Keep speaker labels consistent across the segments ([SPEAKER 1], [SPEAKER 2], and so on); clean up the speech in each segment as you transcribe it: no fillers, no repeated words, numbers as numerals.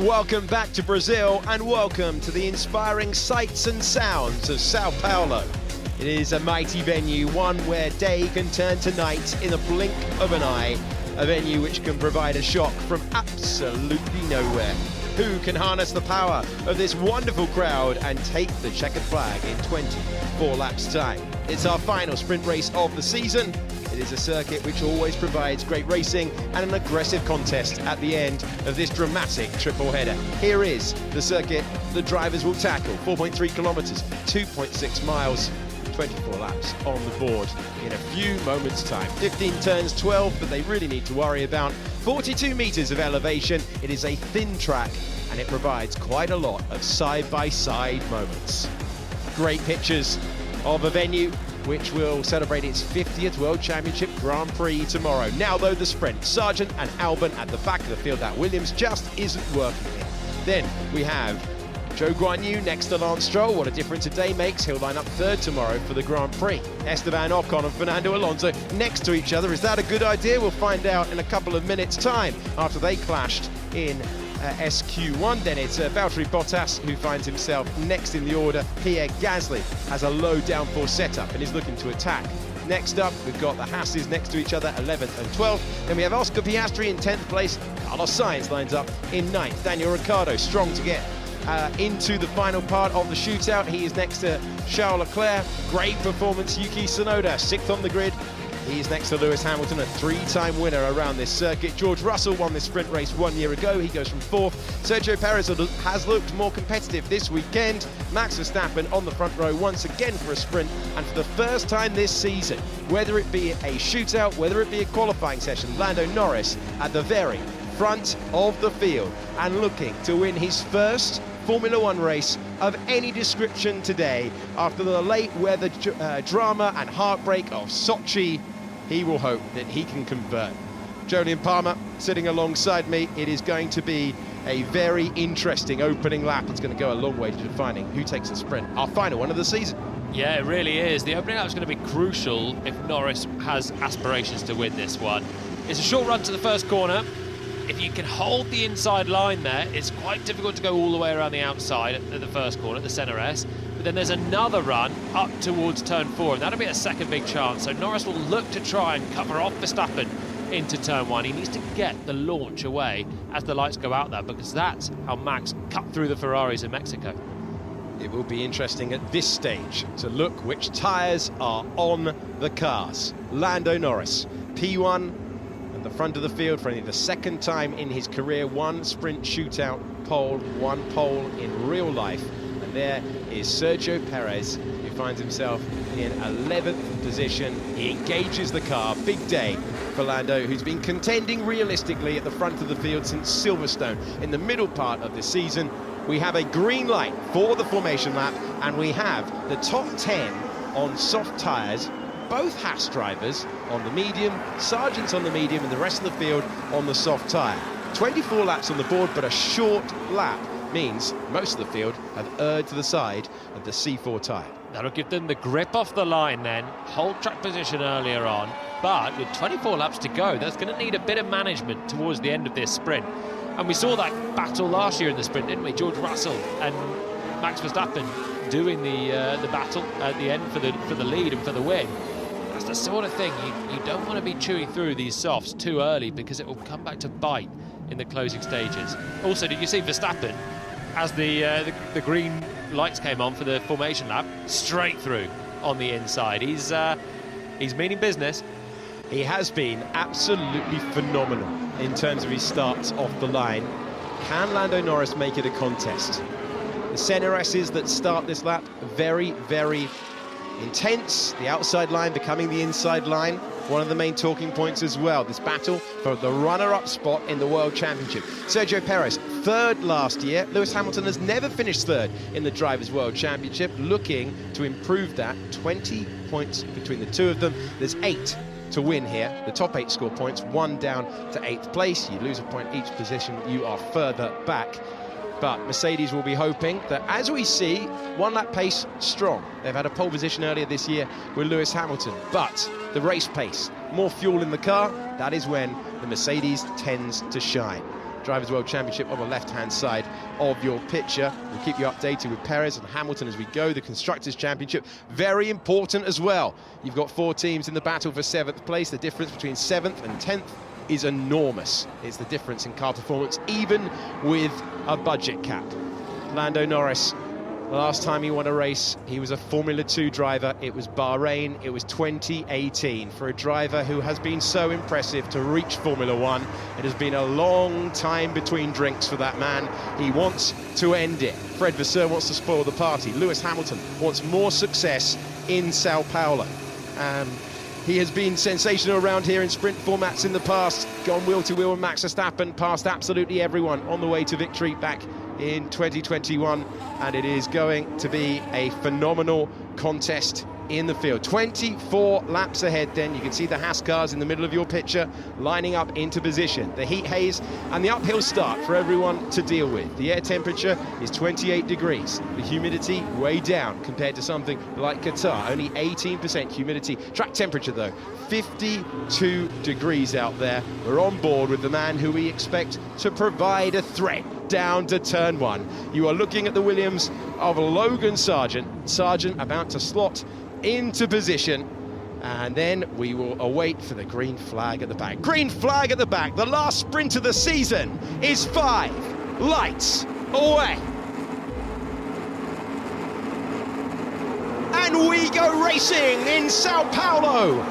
[SPEAKER 1] Welcome back to Brazil and welcome to the inspiring sights and sounds of Sao Paulo. It is a mighty venue, one where day can turn to night in a blink of an eye. A venue which can provide a shock from absolutely nowhere. Who can harness the power of this wonderful crowd and take the checkered flag in 24 laps time? It's our final sprint race of the season. It is a circuit which always provides great racing and an aggressive contest at the end of this dramatic triple header. Here is the circuit the drivers will tackle. 4.3 kilometers, 2.6 miles, 24 laps on the board in a few moments time. 15 turns, 12 that they really need to worry about. 42 meters of elevation. It is a thin track and it provides quite a lot of side-by-side moments. Great pictures of a venue which will celebrate its 50th World Championship Grand Prix tomorrow. Now though, the sprint. Sargent and Albon at the back of the field. That Williams just isn't working here. Then we have Zhou Guanyu next to Lance Stroll. What a difference a day makes. He'll line up third tomorrow for the Grand Prix. Esteban Ocon and Fernando Alonso next to each other. Is that a good idea? We'll find out in a couple of minutes' time after they clashed in SQ1. Then it's Valtteri Bottas who finds himself next in the order. Pierre Gasly has a low downforce setup and is looking to attack. Next up, we've got the Hasses next to each other, 11th and 12th. Then we have Oscar Piastri in 10th place. Carlos Sainz lines up in 9th. Daniel Ricciardo strong to get into the final part of the shootout. He is next to Charles Leclerc. Great performance, Yuki Tsunoda, 6th on the grid. He is next to Lewis Hamilton, a 3-time winner around this circuit. George Russell won this sprint race 1 year ago. He goes from 4th. Sergio Perez has looked more competitive this weekend. Max Verstappen on the front row once again for a sprint. And for the first time this season, whether it be a shootout, whether it be a qualifying session, Lando Norris at the very front of the field and looking to win his first Formula One race of any description today. After the late weather drama and heartbreak of Sochi, he will hope that he can convert. Jolyon Palmer sitting alongside me. It is going to be a very interesting opening lap. It's going to go a long way to defining who takes the sprint, our final one of the season.
[SPEAKER 2] Yeah, it really is. The opening lap is going to be crucial if Norris has aspirations to win this one. It's a short run to the first corner. If you can hold the inside line there, it's quite difficult to go all the way around the outside at the first corner, the centre S. But then there's another run up towards turn 4, and that'll be a second big chance. So Norris will look to try and cover off Verstappen into turn 1. He needs to get the launch away as the lights go out there, because that's how Max cut through the Ferraris in Mexico.
[SPEAKER 1] It will be interesting at this stage to look which tyres are on the cars. Lando Norris, P1, the front of the field for only the second time in his career. 1 sprint shootout pole, 1 pole in real life. And there is Sergio Perez, who finds himself in 11th position. He engages the car. Big day for Lando, who's been contending realistically at the front of the field since Silverstone. In the middle part of the season, we have a green light for the formation lap, and we have the top 10 on soft tyres. Both Haas drivers on the medium, Sargent's on the medium, and the rest of the field on the soft tyre. 24 laps on the board, but a short lap means most of the field have erred to the side of the C4 tyre.
[SPEAKER 2] That'll give them the grip off the line then, hold track position earlier on, but with 24 laps to go, that's going to need a bit of management towards the end of this sprint. And we saw that battle last year in the sprint, didn't we? George Russell and Max Verstappen doing the battle at the end for the lead and for the win. That's the sort of thing you don't want to be chewing through these softs too early, because it will come back to bite in the closing stages. Also, did you see Verstappen, as the green lights came on for the formation lap, straight through on the inside? He's meaning business.
[SPEAKER 1] He has been absolutely phenomenal in terms of his starts off the line. Can Lando Norris make it a contest? The centre S's that start this lap, very, very intense. The outside line becoming the inside line. One of the main talking points as well, this battle for the runner-up spot in the World Championship. Sergio Perez, 3rd last year. Lewis Hamilton has never finished 3rd in the Drivers' World Championship, looking to improve that. 20 points between the two of them. There's 8 to win here. The top 8 score points, 1 down to 8th place. You lose a point each position, you are further back. But Mercedes will be hoping that, as we see, 1 lap pace strong. They've had a pole position earlier this year with Lewis Hamilton, but the race pace, more fuel in the car, that is when the Mercedes tends to shine. Drivers' World Championship on the left-hand side of your picture. We'll keep you updated with Perez and Hamilton as we go. The Constructors' Championship, very important as well. You've got 4 teams in the battle for 7th place. The difference between 7th and 10th is enormous. It's the difference in car performance, even with a budget cap. Lando Norris, the last time he won a race, he was a Formula 2 driver. It was Bahrain, it was 2018. For a driver who has been so impressive to reach Formula 1, it has been a long time between drinks for that man. He wants to end it. Fred Vasseur wants to spoil the party. Lewis Hamilton wants more success in Sao Paulo. He has been sensational around here in sprint formats in the past, gone wheel to wheel with Max Verstappen, passed absolutely everyone on the way to victory back in 2021, and it is going to be a phenomenal contest in the field. 24 laps ahead then. You can see the Haas cars in the middle of your picture lining up into position. The heat haze and the uphill start for everyone to deal with. The air temperature is 28 degrees. The humidity way down compared to something like Qatar. Only 18% humidity. Track temperature though, 52 degrees out there. We're on board with the man who we expect to provide a threat down to turn 1. You are looking at the Williams of Logan Sargent. Sargent about to slot into position, and then we will await for the green flag at the back. Green flag at the back. The last sprint of the season is 5 lights away. And we go racing in Sao Paulo.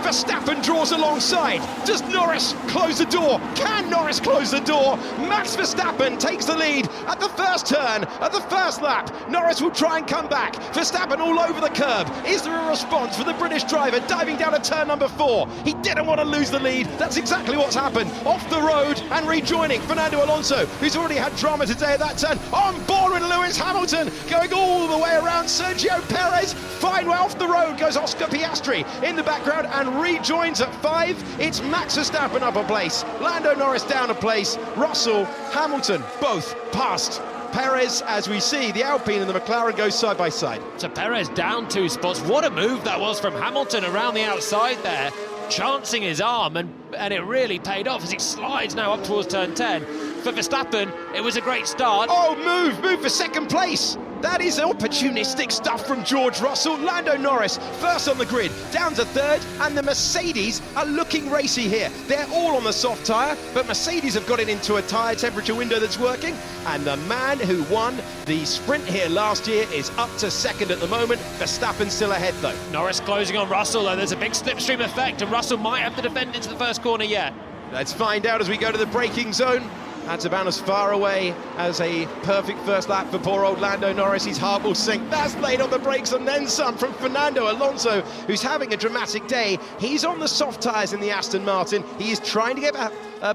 [SPEAKER 1] Verstappen draws alongside. Does Norris close the door? Can Norris close the door? Max Verstappen takes the lead at the first turn, at the first lap. Norris will try and come back. Verstappen all over the curb. Is there a response for the British driver diving down to turn number 4? He didn't want to lose the lead. That's exactly what's happened. Off the road and rejoining Fernando Alonso, who's already had drama today at that turn. On board with Lewis Hamilton, going all the way around Sergio Perez. Fine way off the road goes Oscar Piastri in the background and rejoins at 5. It's Max Verstappen up a place, Lando Norris down a place, Russell, Hamilton both past Perez as we see the Alpine and the McLaren go side by side.
[SPEAKER 2] So Perez down 2 spots. What a move that was from Hamilton around the outside there, chancing his arm, and it really paid off as he slides now up towards turn 10. For Verstappen, it was a great start.
[SPEAKER 1] Oh, move for second place. That is opportunistic stuff from George Russell. Lando Norris first on the grid, down to 3rd, and the Mercedes are looking racy here. They're all on the soft tyre, but Mercedes have got it into a tyre temperature window that's working, and the man who won the sprint here last year is up to 2nd at the moment. Verstappen still ahead though.
[SPEAKER 2] Norris closing on Russell, though. There's a big slipstream effect, and Russell might have to defend into the first corner yet.
[SPEAKER 1] Let's find out as we go to the braking zone. That's about as far away as a perfect first lap for poor old Lando Norris. His heart will sink. That's laid on the brakes and then some from Fernando Alonso, who's having a dramatic day. He's on the soft tyres in the Aston Martin. He is trying to get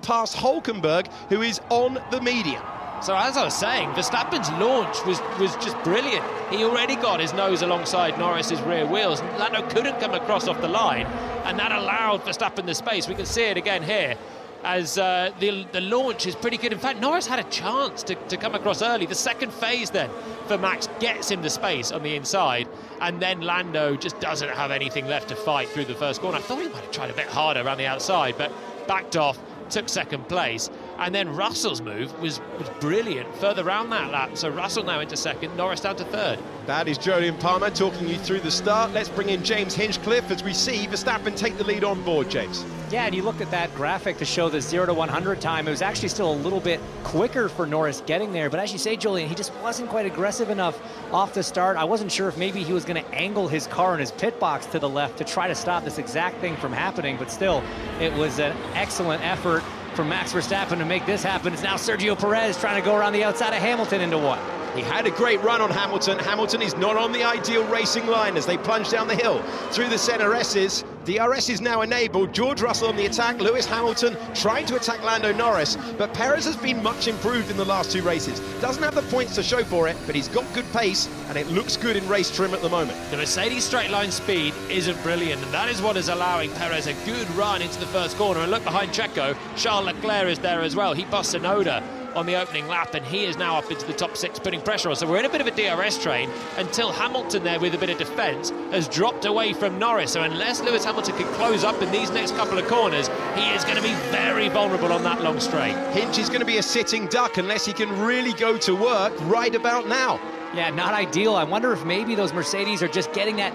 [SPEAKER 1] past Hulkenberg, who is on the medium.
[SPEAKER 2] So as I was saying, Verstappen's launch was just brilliant. He already got his nose alongside Norris's rear wheels. Lando couldn't come across off the line, and that allowed Verstappen the space. We can see it again here, as the launch is pretty good. In fact, Norris had a chance to come across early. The second phase then for Max gets him the space on the inside, and then Lando just doesn't have anything left to fight through the first corner. I thought he might have tried a bit harder around the outside, but backed off, took second place. And then Russell's move was brilliant further round that lap. So Russell now into 2nd, Norris down to 3rd.
[SPEAKER 1] That is Julian Palmer talking you through the start. Let's bring in James Hinchcliffe as we see Verstappen take the lead on board, James.
[SPEAKER 3] Yeah, and you looked at that graphic to show the 0 to 100 time. It was actually still a little bit quicker for Norris getting there. But as you say, Julian, he just wasn't quite aggressive enough off the start. I wasn't sure if maybe he was going to angle his car in his pit box to the left to try to stop this exact thing from happening. But still, it was an excellent effort from Max Verstappen to make this happen. It's now Sergio Perez trying to go around the outside of Hamilton into 1.
[SPEAKER 1] He had a great run on Hamilton. Hamilton is not on the ideal racing line as they plunge down the hill through the centre S's. DRS is now enabled. George Russell on the attack. Lewis Hamilton trying to attack Lando Norris. But Perez has been much improved in the last 2 races. Doesn't have the points to show for it, but he's got good pace and it looks good in race trim at the moment.
[SPEAKER 2] The Mercedes straight line speed isn't brilliant, and that is what is allowing Perez a good run into the first corner. And look behind Checo, Charles Leclerc is there as well. He busts Tsunoda on the opening lap, and he is now up into the top 6, putting pressure on. So we're in a bit of a DRS train until Hamilton there with a bit of defence has dropped away from Norris. So unless Lewis Hamilton can close up in these next couple of corners, he is going to be very vulnerable on that long straight.
[SPEAKER 1] Hinch is going to be a sitting duck unless he can really go to work right about now.
[SPEAKER 3] Yeah, not ideal. I wonder if maybe those Mercedes are just getting that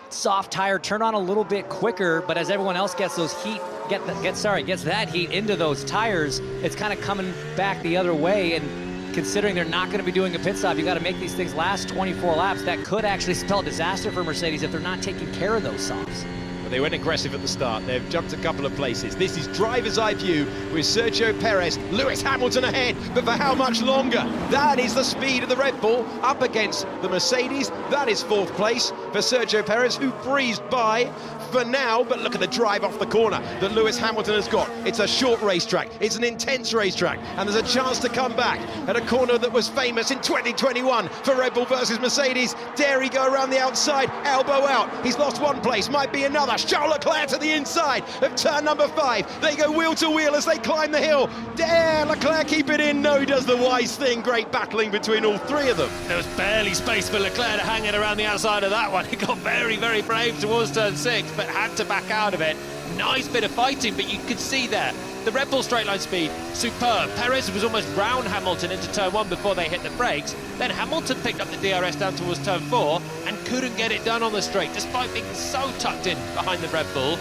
[SPEAKER 3] soft tire turn on a little bit quicker, but as everyone else gets those heat, gets that heat into those tires, it's kind of coming back the other way. And considering they're not going to be doing a pit stop, you got to make these things last 24 laps. That could actually spell disaster for Mercedes if they're not taking care of those softs.
[SPEAKER 1] They went aggressive at the start. They've jumped a couple of places. This is driver's eye view with Sergio Perez, Lewis Hamilton ahead, but for how much longer? That is the speed of the Red Bull up against the Mercedes. That is 4th place for Sergio Perez, who breezed by for now, but look at the drive off the corner that Lewis Hamilton has got. It's a short racetrack, it's an intense racetrack, and there's a chance to come back at a corner that was famous in 2021 for Red Bull versus Mercedes. Dare he go around the outside, elbow out. He's lost 1 place, might be another. Charles Leclerc to the inside of turn number 5. They go wheel to wheel as they climb the hill. Dare Leclerc keep it in? No, he does the wise thing. Great battling between all 3 of them.
[SPEAKER 2] There was barely space for Leclerc to hang it around the outside of that one. He got very, very brave towards turn 6, but had to back out of it. Nice bit of fighting, but you could see there the Red Bull straight line speed, superb. Perez was almost round Hamilton into turn 1 before they hit the brakes. Then Hamilton picked up the DRS down towards turn 4 and couldn't get it done on the straight, despite being so tucked in behind the Red Bull.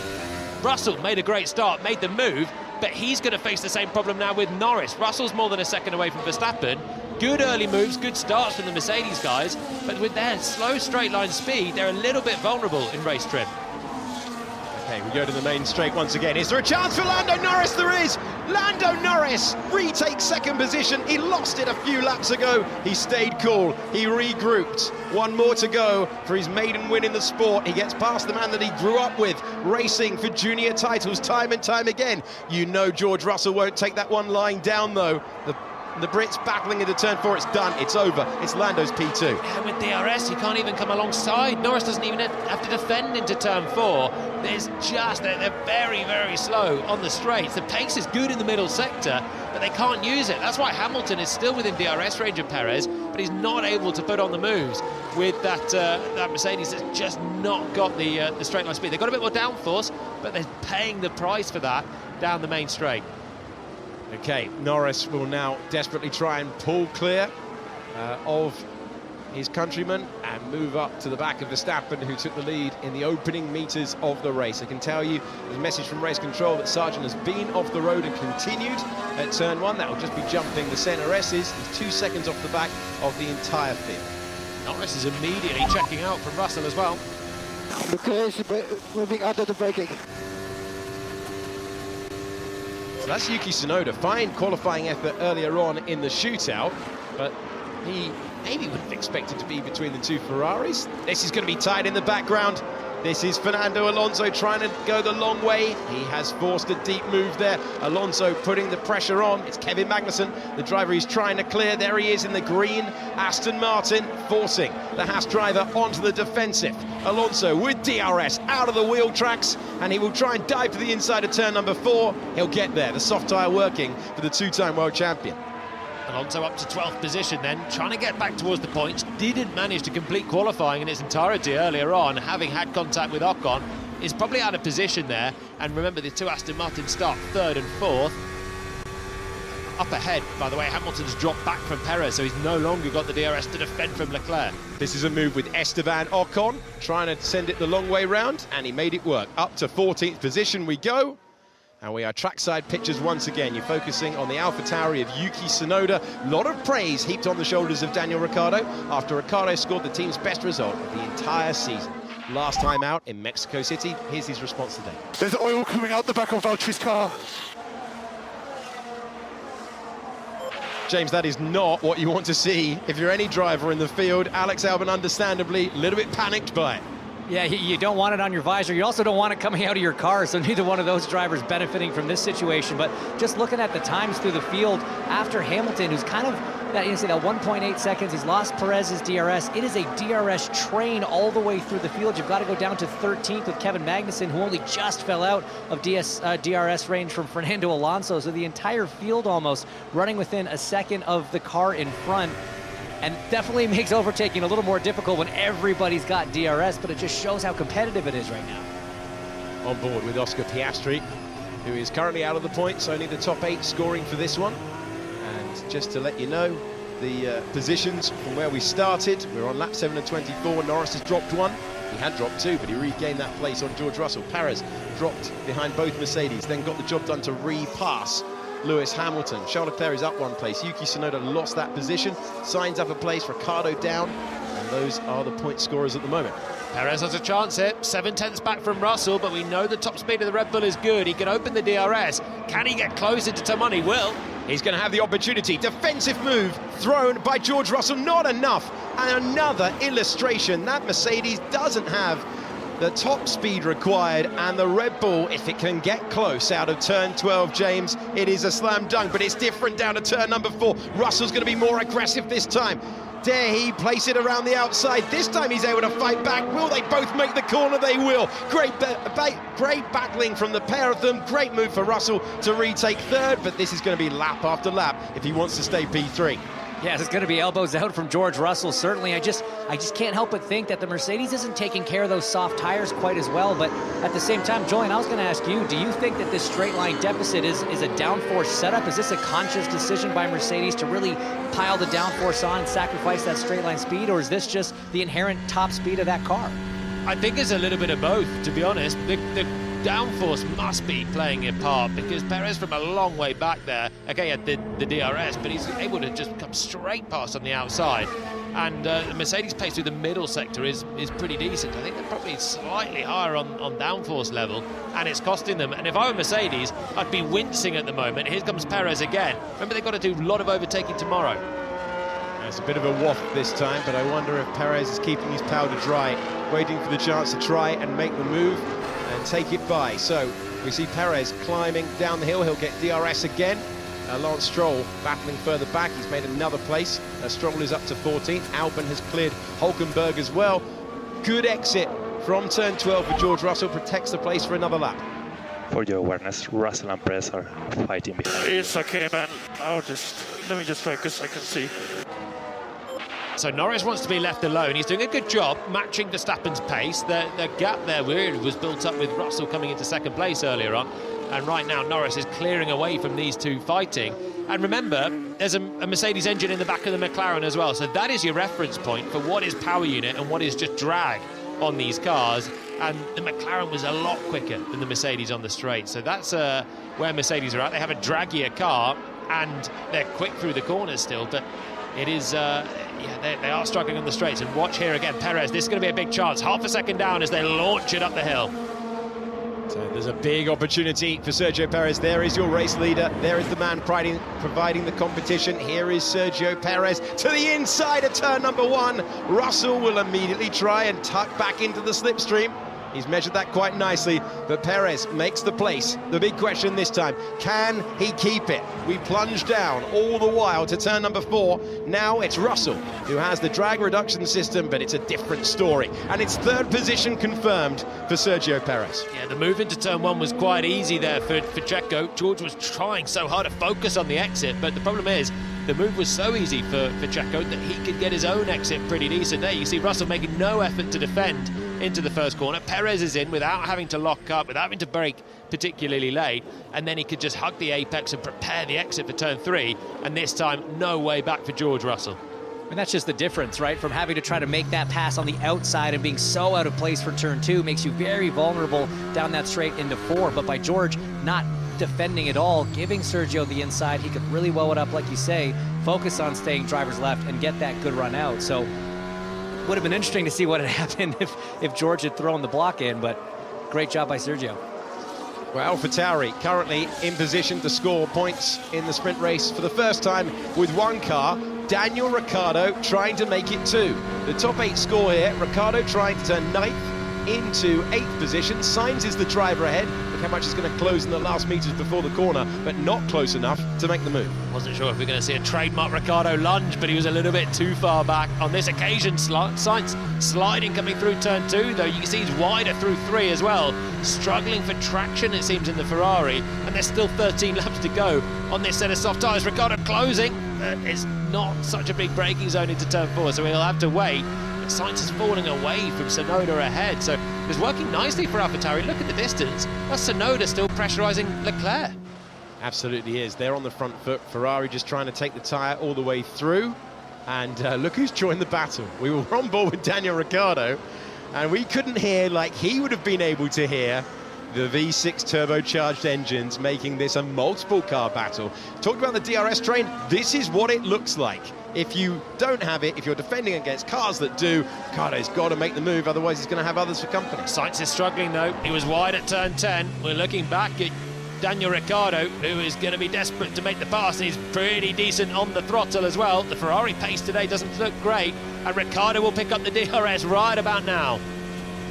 [SPEAKER 2] Russell made a great start, made the move, but he's going to face the same problem now with Norris. Russell's more than a second away from Verstappen. Good early moves, good starts from the Mercedes guys, but with their slow straight line speed, they're a little bit vulnerable in race trim.
[SPEAKER 1] Okay, we go to the main straight once again. Is there a chance for Lando Norris? There is! Lando Norris retakes 2nd position. He lost it a few laps ago. He stayed cool. He regrouped. 1 more to go for his maiden win in the sport. He gets past the man that he grew up with, racing for junior titles time and time again. You know George Russell won't take that one lying down, though. The Brits battling into turn 4. It's done. It's over. It's Lando's P2.
[SPEAKER 2] Yeah, with DRS, he can't even come alongside. Norris doesn't even have to defend into turn 4. They're very, very slow on the straights. The pace is good in the middle sector, but they can't use it. That's why Hamilton is still within DRS range of Perez, but he's not able to put on the moves with that Mercedes that's just not got the straight line speed. They've got a bit more downforce, but they're paying the price for that down the main straight.
[SPEAKER 1] Okay, Norris will now desperately try and pull clear of his countryman and move up to the back of Verstappen, who took the lead in the opening meters of the race. I can tell you there's a message from race control that Sargent has been off the road and continued at turn 1. That will just be jumping the centre S's. He's 2 seconds off the back of the entire field.
[SPEAKER 2] Norris is immediately checking out from Russell as well.
[SPEAKER 4] Leclerc is moving under the braking.
[SPEAKER 1] So that's Yuki Tsunoda. Fine qualifying effort earlier on in the shootout, but he maybe wouldn't have expected to be between the 2 Ferraris. This is going to be tight in the background. This is Fernando Alonso trying to go the long way. He has forced a deep move there. Alonso putting the pressure on. It's Kevin Magnussen, the driver he's trying to clear. There he is in the green Aston Martin, forcing the Haas driver onto the defensive. Alonso with DRS out of the wheel tracks, and he will try and dive to the inside of turn number 4. He'll get there. The soft tyre working for the 2-time world champion.
[SPEAKER 2] Alonso up to 12th position then, trying to get back towards the points. Didn't manage to complete qualifying in its entirety earlier on, having had contact with Ocon. Is probably out of position there. And remember, the 2 Aston Martins start 3rd and 4th. Up ahead, by the way, Hamilton's dropped back from Perez, so he's no longer got the DRS to defend from Leclerc.
[SPEAKER 1] This is a move with Esteban Ocon, trying to send it the long way round, and he made it work. Up to 14th position we go. And we are trackside pictures once again. You're focusing on the AlphaTauri of Yuki Tsunoda. A lot of praise heaped on the shoulders of Daniel Ricciardo after Ricciardo scored the team's best result of the entire season. Last time out in Mexico City, here's his response today.
[SPEAKER 4] There's oil coming out the back of Valtteri's car.
[SPEAKER 1] James, that is not what you want to see if you're any driver in the field. Alex Albon, understandably, a little bit panicked by it.
[SPEAKER 3] Yeah, you don't want it on your visor. You also don't want it coming out of your car, so neither one of those drivers benefiting from this situation. But just looking at the times through the field after Hamilton, who's kind of that 1.8 seconds, he's lost Perez's DRS. It is a DRS train all the way through the field. You've got to go down to 13th with Kevin Magnussen, who only just fell out of DRS range from Fernando Alonso. So the entire field almost running within a second of the car in front. And definitely makes overtaking a little more difficult when everybody's got DRS, but it just shows how competitive it is right now.
[SPEAKER 1] On board with Oscar Piastri, who is currently out of the points, only the top 8 scoring for this one. And just to let you know, the positions from where we started, we're on lap 7 and 24. Norris has dropped 1. He had dropped 2, but he regained that place on George Russell. Perez dropped behind both Mercedes, then got the job done to repass Lewis Hamilton. Charles Leclerc is up 1 place. Yuki Tsunoda lost that position. Sainz up a place. Ricciardo down. And those are the point scorers at the moment.
[SPEAKER 2] Perez has a chance here, 7/10 back from Russell, but we know the top speed of the Red Bull is good. He can open the DRS. Can he get closer to turn 1? He will.
[SPEAKER 1] He's going to have the opportunity. Defensive move thrown by George Russell. Not enough. And another illustration that Mercedes doesn't have the top speed required, and the Red Bull, if it can get close out of turn 12, James, it is a slam dunk, but it's different down to turn number 4. Russell's going to be more aggressive this time. Dare he place it around the outside? This time he's able to fight back. Will they both make the corner? They will. Great battling from the pair of them. Great move for Russell to retake 3rd, but this is going to be lap after lap if he wants to stay P3.
[SPEAKER 3] Yeah, there's going to be elbows out from George Russell, certainly. I just can't help but think that the Mercedes isn't taking care of those soft tires quite as well. But at the same time, Julian, I was going to ask you, do you think that this straight line deficit is a downforce setup? Is this a conscious decision by Mercedes to really pile the downforce on and sacrifice that straight line speed? Or is this just the inherent top speed of that car?
[SPEAKER 2] I think it's a little bit of both, to be honest. The downforce must be playing a part, because Perez from a long way back there, okay, he had the DRS, but he's able to just come straight past on the outside. And the Mercedes pace through the middle sector is pretty decent. I think they're probably slightly higher on downforce level, and it's costing them. And if I were Mercedes, I'd be wincing at the moment. Here comes Perez again. Remember, they've got to do a lot of overtaking tomorrow.
[SPEAKER 1] It's a bit of a waft this time, but I wonder if Perez is keeping his powder dry, waiting for the chance to try and make the move and take it by. So we see Perez climbing down the hill. He'll get DRS again. Lance Stroll battling further back. He's made another place. Stroll is up to 14th. Albon has cleared Hulkenberg as well. Good exit from turn 12 for George Russell. Protects the place for another lap.
[SPEAKER 5] For your awareness, Russell and Perez are fighting behind.
[SPEAKER 4] It's okay, man. Let me just focus. I can see.
[SPEAKER 2] So Norris wants to be left alone. He's doing a good job matching Verstappen's pace. The gap there really was built up with Russell coming into 2nd place earlier on. And right now, Norris is clearing away from these two fighting. And remember, there's a Mercedes engine in the back of the McLaren as well. So that is your reference point for what is power unit and what is just drag on these cars. And the McLaren was a lot quicker than the Mercedes on the straight. So that's where Mercedes are at. They have a draggier car, and they're quick through the corners still. But it is, they are struggling on the straights. And watch here again, Perez. This is going to be a big chance. Half a second down as they launch it up the hill.
[SPEAKER 1] So there's a big opportunity for Sergio Perez. There is your race leader. There is the man providing the competition. Here is Sergio Perez to the inside of turn number 1. Russell will immediately try and tuck back into the slipstream. He's measured that quite nicely, but Perez makes the place. The big question this time, can he keep it? We plunge down all the while to turn number 4. Now it's Russell who has the drag reduction system, but it's a different story. And it's 3rd position confirmed for Sergio Perez.
[SPEAKER 2] Yeah, the move into turn 1 was quite easy there for Checo. George was trying so hard to focus on the exit, but the problem is, the move was so easy for Checo that he could get his own exit pretty decent there. You see Russell making no effort to defend into the first corner. Perez is in without having to lock up, without having to brake particularly late, and then he could just hug the apex and prepare the exit for turn 3, and this time no way back for George Russell.
[SPEAKER 3] And that's just the difference, right? From having to try to make that pass on the outside and being so out of place for turn 2 makes you very vulnerable down that straight into 4. But by George not defending at all, giving Sergio the inside, he could really well it up, like you say, focus on staying driver's left and get that good run out. So would have been interesting to see what had happened if George had thrown the block in, but great job by Sergio.
[SPEAKER 1] Well, AlphaTauri currently in position to score points in the sprint race for the first time with one car. Daniel Ricciardo trying to make it 2. The top 8 score here, Ricciardo trying to turn 9th into 8th position. Sainz is the driver ahead. Look how much he's going to close in the last meters before the corner, but not close enough to make the move.
[SPEAKER 2] Wasn't sure if we we're going to see a trademark Ricciardo lunge, but he was a little bit too far back. On this occasion, Sainz sliding coming through turn 2, though you can see he's wider through 3 as well. Struggling for traction, it seems, in the Ferrari, and there's still 13 laps to go on this set of soft tyres. Ricciardo closing. It's not such a big braking zone into turn 4, so he'll have to wait. But Sainz is falling away from Tsunoda ahead, so it's working nicely for AlphaTauri. Look at the distance. That's Tsunoda still pressurising Leclerc.
[SPEAKER 1] Absolutely is. They're on the front foot. Ferrari just trying to take the tyre all the way through. And look who's joined the battle. We were on board with Daniel Ricciardo, and we couldn't hear like he would have been able to hear the V6 turbocharged engines making this a multiple car battle. Talked about the DRS train. This is what it looks like. If you don't have it, if you're defending against cars that do, Ricciardo's got to make the move, otherwise he's going to have others for company.
[SPEAKER 2] Sainz is struggling though. He was wide at turn 10. We're looking back at Daniel Ricciardo, who is going to be desperate to make the pass. He's pretty decent on the throttle as well. The Ferrari pace today doesn't look great, and Ricciardo will pick up the DRS right about now.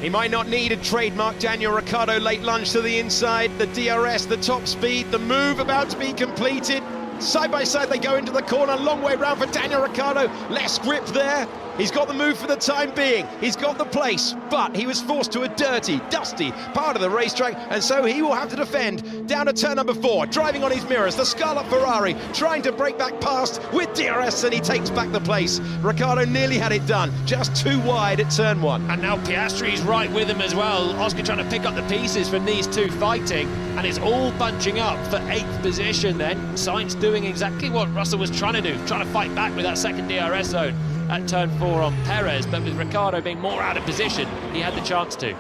[SPEAKER 1] He might not need a trademark Daniel Ricciardo late lunge to the inside. The DRS, the top speed, the move about to be completed. Side by side they go into the corner, long way round for Daniel Ricciardo. Less grip there. He's got the move for the time being. He's got the place, but he was forced to a dirty, dusty part of the racetrack, and so he will have to defend down to turn number 4, driving on his mirrors. The Scarlet Ferrari trying to break back past with DRS, and he takes back the place. Ricciardo nearly had it done, just too wide at turn 1.
[SPEAKER 2] And now Piastri's right with him as well. Oscar trying to pick up the pieces from these two fighting, and it's all bunching up for 8th position then. Sainz doing exactly what Russell was trying to do, trying to fight back with that second DRS zone at turn 4 on Perez, but with Ricciardo being more out of position, he had the chance to.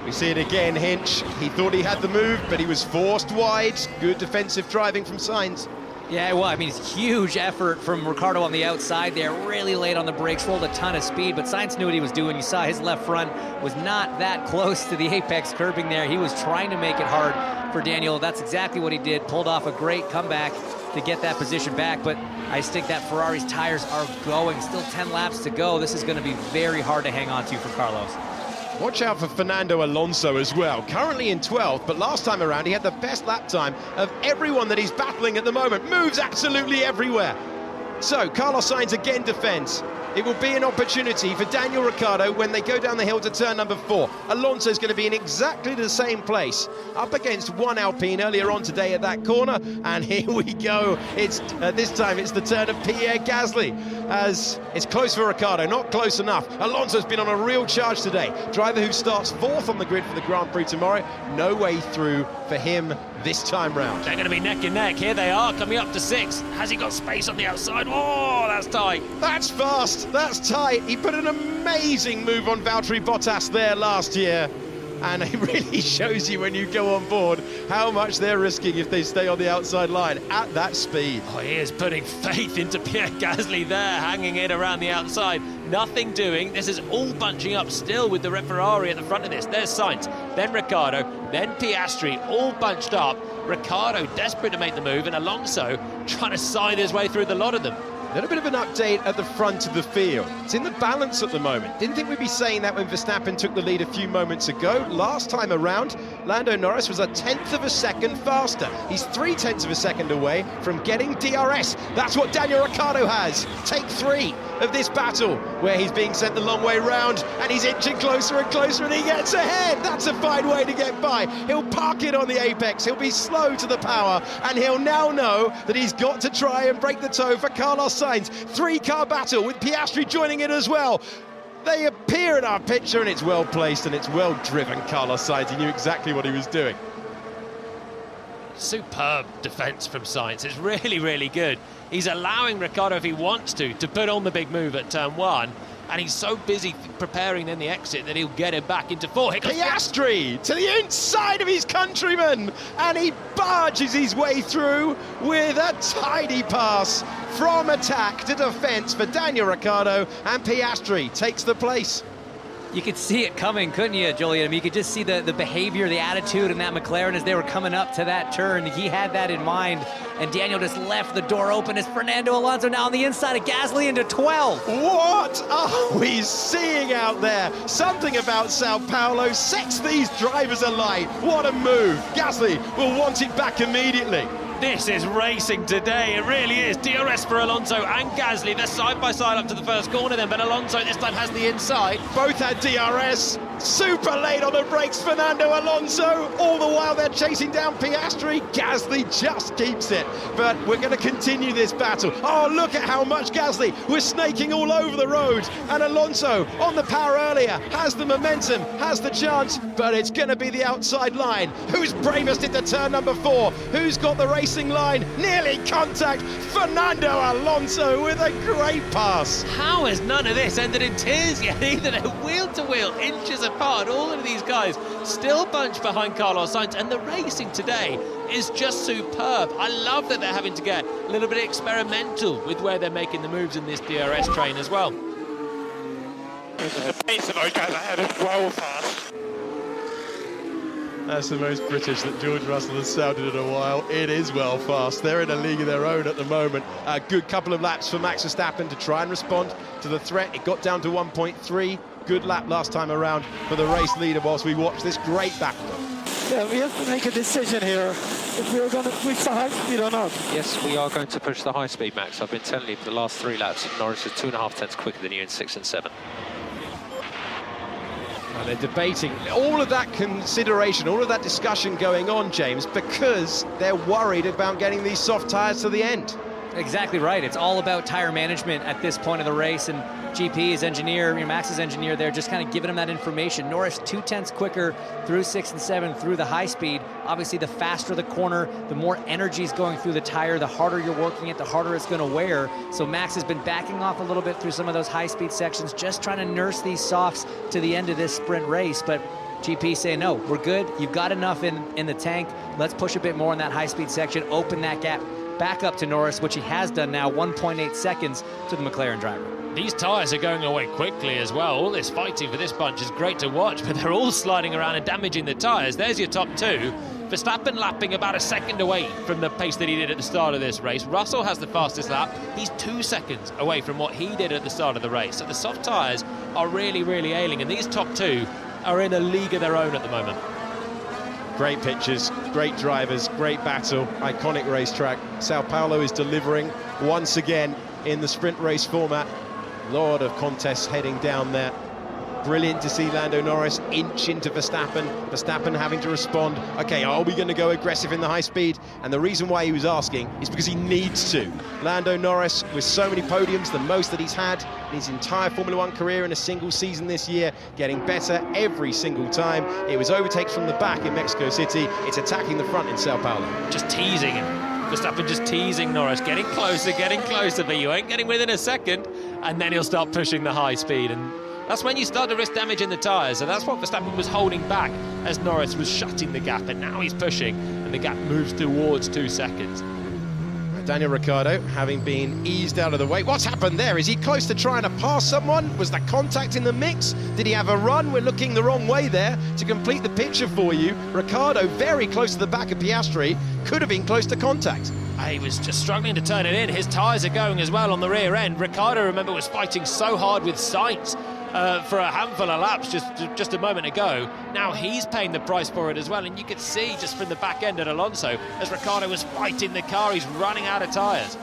[SPEAKER 1] We see it again, Hinch. He thought he had the move, but he was forced wide. Good defensive driving from Sainz.
[SPEAKER 3] Yeah, well, I mean, it's huge effort from Ricciardo on the outside there, really late on the brakes, rolled a ton of speed, but Sainz knew what he was doing. You saw his left front was not that close to the apex curbing there. He was trying to make it hard for Daniel. That's exactly what he did, pulled off a great comeback to get that position back, but I just think that Ferrari's tires are going. Still 10 laps to go. This is going to be very hard to hang on to for Carlos.
[SPEAKER 1] Watch out for Fernando Alonso as well. Currently in 12th, but last time around he had the best lap time of everyone that he's battling at the moment. Moves absolutely everywhere. So Carlos Sainz again defends. It will be an opportunity for Daniel Ricciardo when they go down the hill to turn number 4. Alonso's going to be in exactly the same place, up against one Alpine earlier on today at that corner, and here we go. It's this time it's the turn of Pierre Gasly, as it's close for Ricciardo, not close enough. Alonso's been on a real charge today. Driver who starts 4th on the grid for the Grand Prix tomorrow, no way through for him this time round.
[SPEAKER 2] They're going to be neck and neck. Here they are, coming up to 6. Has he got space on the outside? Oh, that's tight.
[SPEAKER 1] That's fast, that's tight. He put an amazing move on Valtteri Bottas there last year. And it really shows you when you go on board how much they're risking if they stay on the outside line at that speed.
[SPEAKER 2] Oh, he is putting faith into Pierre Gasly there, hanging it around the outside. Nothing doing. This is all bunching up still with the Ferrari at the front of this. There's Sainz, then Ricciardo, then Piastri, all bunched up. Ricciardo desperate to make the move, and Alonso trying to side his way through the lot of them.
[SPEAKER 1] A little bit of an update at the front of the field. It's in the balance at the moment. Didn't think we'd be saying that when Verstappen took the lead a few moments ago. Last time around, Lando Norris was 1/10 of a second faster. He's 3/10 of a second away from getting DRS. That's what Daniel Ricciardo has. Take 3 of this battle, where he's being sent the long way round, and he's inching closer and closer, and he gets ahead. That's a fine way to get by. He'll park it on the apex. He'll be slow to the power, and he'll now know that he's got to try and break the toe for Carlos Sainz. 3-car battle with Piastri joining it as well. They appear in our picture, and it's well placed and it's well driven. Carlos Sainz, he knew exactly what he was doing.
[SPEAKER 2] Superb defence from Sainz. It's really, really good. He's allowing Ricciardo, if he wants to put on the big move at turn 1, and he's so busy preparing then the exit that he'll get him back into 4. Here comes
[SPEAKER 1] Piastri to the inside of his countryman, and he barges his way through with a tidy pass from attack to defence for Daniel Ricciardo, and Piastri takes the place.
[SPEAKER 3] You could see it coming, couldn't you, Julian? I mean, you could just see the behavior, the attitude in that McLaren as they were coming up to that turn. He had that in mind, and Daniel just left the door open as Fernando Alonso now on the inside of Gasly into 12.
[SPEAKER 1] What are we seeing out there? Something about Sao Paulo sets these drivers alight. What a move. Gasly will want it back immediately.
[SPEAKER 2] This is racing today, it really is. DRS for Alonso and Gasly, they're side by side up to the first corner then, but Alonso this time has the inside.
[SPEAKER 1] Both had DRS, super late on the brakes, Fernando Alonso. All the while they're chasing down Piastri. Gasly just keeps it, but we're going to continue this battle. Oh, look at how much Gasly was snaking all over the road, and Alonso on the power earlier, has the momentum, has the chance, but it's going to be the outside line. Who's bravest into turn number 4? Who's got the racing line? Nearly contact. Fernando Alonso with a great pass.
[SPEAKER 2] How has none of this ended in tears yet either? They're wheel to wheel, inches apart. All of these guys still bunched behind Carlos Sainz, and the racing today is just superb. I love that they're having to get a little bit experimental with where they're making the moves in this DRS train as well.
[SPEAKER 4] The pace of those guys ahead is well fast.
[SPEAKER 1] That's the most British that George Russell has sounded in a while. It is well fast. They're in a league of their own at the moment. A good couple of laps for Max Verstappen to try and respond to the threat. It got down to 1.3. Good lap last time around for the race leader whilst we watch this great battle.
[SPEAKER 6] Yeah, we have to make a decision here if we're going to push the high speed or not.
[SPEAKER 7] Yes, we are going to push the high speed, Max. I've been telling you for the last 3 laps, Norris is 2.5 tenths quicker than you in 6 and 7.
[SPEAKER 1] Well, they're debating all of that consideration, all of that discussion going on, James, because they're worried about getting these soft tyres to the end.
[SPEAKER 3] Exactly right. It's all about tire management at this point of the race, and GP's engineer, Max's engineer there, just kind of giving him that information. Norris 2 tenths quicker through 6 and 7 through the high speed. Obviously, the faster the corner, the more energy is going through the tire, the harder you're working it, the harder it's going to wear. So Max has been backing off a little bit through some of those high speed sections, just trying to nurse these softs to the end of this sprint race. But GP saying, no, we're good. You've got enough in the tank. Let's push a bit more in that high speed section, open that gap back up to Norris, which he has done now, 1.8 seconds to the McLaren driver.
[SPEAKER 2] These tyres are going away quickly as well. All this fighting for this bunch is great to watch, but they're all sliding around and damaging the tyres. There's your top 2. Verstappen lapping about a second away from the pace that he did at the start of this race. Russell has the fastest lap. He's 2 seconds away from what he did at the start of the race. So the soft tyres are really, really ailing, and these top 2 are in a league of their own at the moment.
[SPEAKER 1] Great pictures, great drivers, great battle, iconic racetrack. Sao Paulo is delivering once again in the sprint race format. Lot of contests heading down there. Brilliant to see Lando Norris inch into Verstappen. Verstappen having to respond. Okay, are we going to go aggressive in the high speed? And the reason why he was asking is because he needs to. Lando Norris, with so many podiums, the most that he's had in his entire Formula One career in a single season this year, getting better every single time. It was overtakes from the back in Mexico City. It's attacking the front in Sao Paulo.
[SPEAKER 2] Just teasing him. Verstappen just teasing Norris, getting closer, but you ain't getting within a second, and then he'll start pushing the high speed, and that's when you start to risk damaging the tyres. And that's what Verstappen was holding back as Norris was shutting the gap, and now he's pushing, and the gap moves towards 2 seconds.
[SPEAKER 1] Daniel Ricciardo having been eased out of the way. What's happened there? Is he close to trying to pass someone? Was the contact in the mix? Did he have a run? We're looking the wrong way there to complete the picture for you. Ricciardo very close to the back of Piastri, could have been close to contact.
[SPEAKER 2] He was just struggling to turn it in. His tyres are going as well on the rear end. Ricciardo, remember, was fighting so hard with Sainz for a handful of laps just a moment ago. Now he's paying the price for it as well, and you could see just from the back end at Alonso as Ricciardo was fighting the car, he's running out of tyres.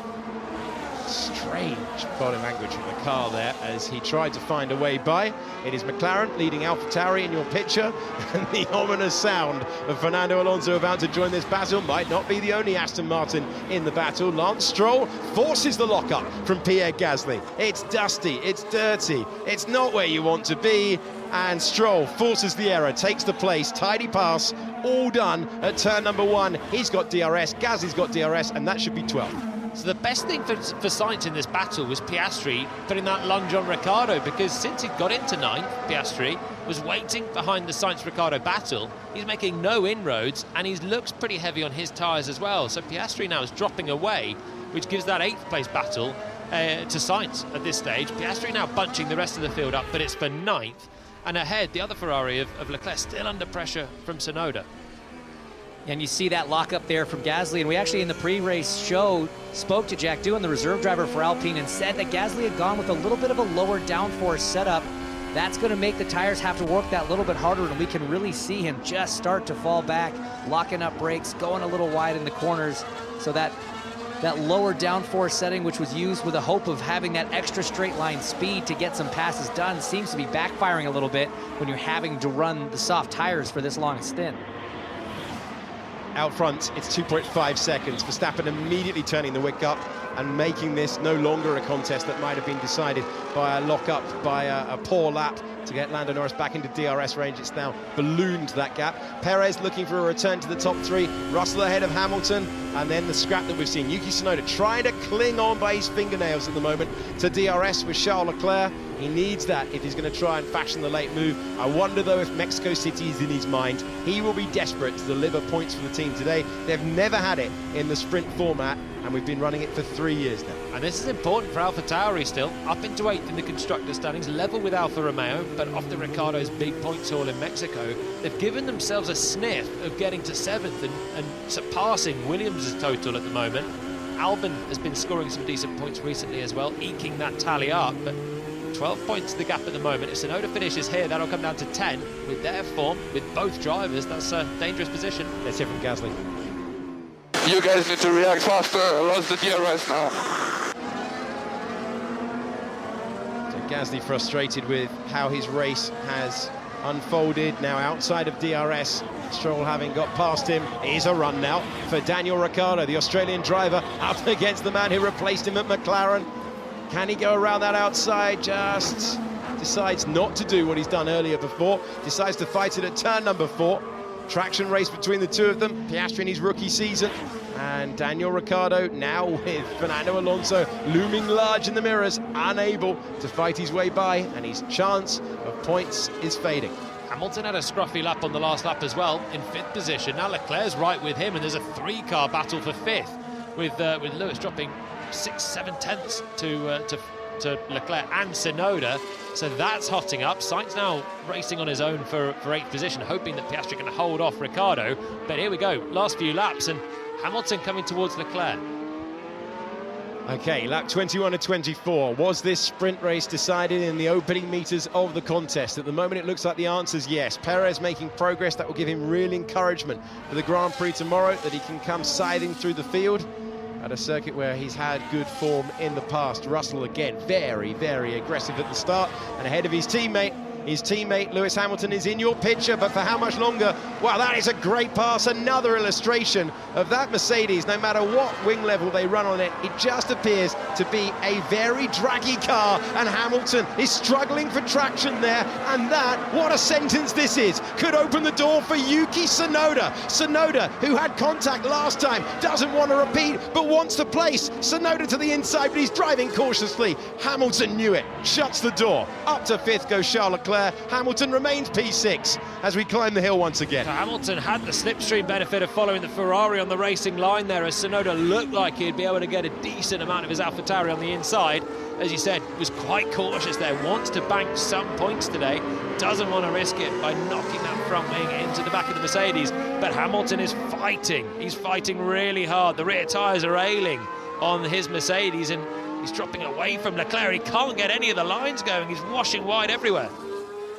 [SPEAKER 1] Strange body language from the car there as he tried to find a way by. It is McLaren leading AlphaTauri in your picture, and the ominous sound of Fernando Alonso about to join this battle might not be the only Aston Martin in the battle. Lance Stroll forces the lockup from Pierre Gasly. It's dusty, it's dirty, it's not where you want to be, and Stroll forces the error, takes the place, tidy pass, all done at turn number 1. He's got DRS, Gasly's got DRS, and that should be 12.
[SPEAKER 2] So the best thing for Sainz in this battle was Piastri putting that lunge on Ricciardo, because since he got into 9th, Piastri was waiting behind the Sainz-Ricciardo battle. He's making no inroads, and he looks pretty heavy on his tyres as well. So Piastri now is dropping away, which gives that 8th place battle to Sainz at this stage. Piastri now bunching the rest of the field up, but it's for 9th. And ahead, the other Ferrari of Leclerc still under pressure from Tsunoda.
[SPEAKER 3] And you see that lockup there from Gasly. And we actually, in the pre-race show, spoke to Jack Doohan, the reserve driver for Alpine, and said that Gasly had gone with a little bit of a lower downforce setup. That's going to make the tires have to work that little bit harder, and we can really see him just start to fall back, locking up brakes, going a little wide in the corners. So that lower downforce setting, which was used with the hope of having that extra straight line speed to get some passes done, seems to be backfiring a little bit when you're having to run the soft tires for this long a stint.
[SPEAKER 1] Out front, it's 2.5 seconds. Verstappen immediately turning the wick up and making this no longer a contest that might have been decided by a lock-up, by a poor lap to get Lando Norris back into DRS range. It's now ballooned, that gap. Perez looking for a return to the top three. Russell ahead of Hamilton, and then the scrap that we've seen. Yuki Tsunoda trying to cling on by his fingernails at the moment to DRS with Charles Leclerc. He needs that if he's going to try and fashion the late move. I wonder, though, if Mexico City is in his mind. He will be desperate to deliver points for the team today. They've never had it in the sprint format, and we've been running it for 3 years now.
[SPEAKER 2] And this is important for AlphaTauri still, up into 8th in the constructors standings, level with Alfa Romeo, but off the Ricciardo's big points haul in Mexico, they've given themselves a sniff of getting to 7th and surpassing Williams' total at the moment. Albon has been scoring some decent points recently as well, eking that tally up, but 12 points the gap at the moment. If Tsunoda finishes here, that'll come down to 10. With their form, with both drivers, that's a dangerous position.
[SPEAKER 1] Let's hear from Gasly.
[SPEAKER 4] You guys need to react faster. I lost the DRS now.
[SPEAKER 1] So Gasly frustrated with how his race has unfolded, now outside of DRS. Stroll having got past him. Here's a run now for Daniel Ricciardo, the Australian driver, up against the man who replaced him at McLaren. Can he go around that outside? Just decides not to do what he's done earlier before. Decides to fight it at turn number 4. Traction race between the two of them. Piastri in his rookie season. And Daniel Ricciardo now with Fernando Alonso looming large in the mirrors, unable to fight his way by, and his chance of points is fading.
[SPEAKER 2] Hamilton had a scruffy lap on the last lap as well, in 5th position. Now Leclerc's right with him, and there's a 3-car battle for 5th, with Lewis dropping 6-7 tenths to Leclerc and Tsunoda. So that's hotting up. Sainz now racing on his own for 8th position, hoping that Piastri can hold off Ricciardo. But here we go, last few laps, and Hamilton coming towards Leclerc.
[SPEAKER 1] Okay, lap 21 of 24. Was this sprint race decided in the opening meters of the contest? At the moment, it looks like the answer is yes. Perez making progress. That will give him real encouragement for the Grand Prix tomorrow, that he can come scything through the field at a circuit where he's had good form in the past. Russell again, very, very aggressive at the start and ahead of his teammate. His teammate Lewis Hamilton is in your picture, but for how much longer? Wow, that is a great pass. Another illustration of that Mercedes. No matter what wing level they run on it, it just appears to be a very draggy car, and Hamilton is struggling for traction there. And that, what a sentence this is, could open the door for Yuki Tsunoda. Tsunoda, who had contact last time, doesn't want to repeat, but wants to place. Tsunoda to the inside, but he's driving cautiously. Hamilton knew it, shuts the door. Up to 5th goes Charles Leclerc. Hamilton remains P6 as we climb the hill once again.
[SPEAKER 2] So Hamilton had the slipstream benefit of following the Ferrari on the racing line there, as Tsunoda looked like he'd be able to get a decent amount of his AlphaTauri on the inside. As you said, was quite cautious there, wants to bank some points today, doesn't want to risk it by knocking that front wing into the back of the Mercedes. But Hamilton is fighting, he's fighting really hard. The rear tyres are ailing on his Mercedes, and he's dropping away from Leclerc. He can't get any of the lines going, he's washing wide everywhere.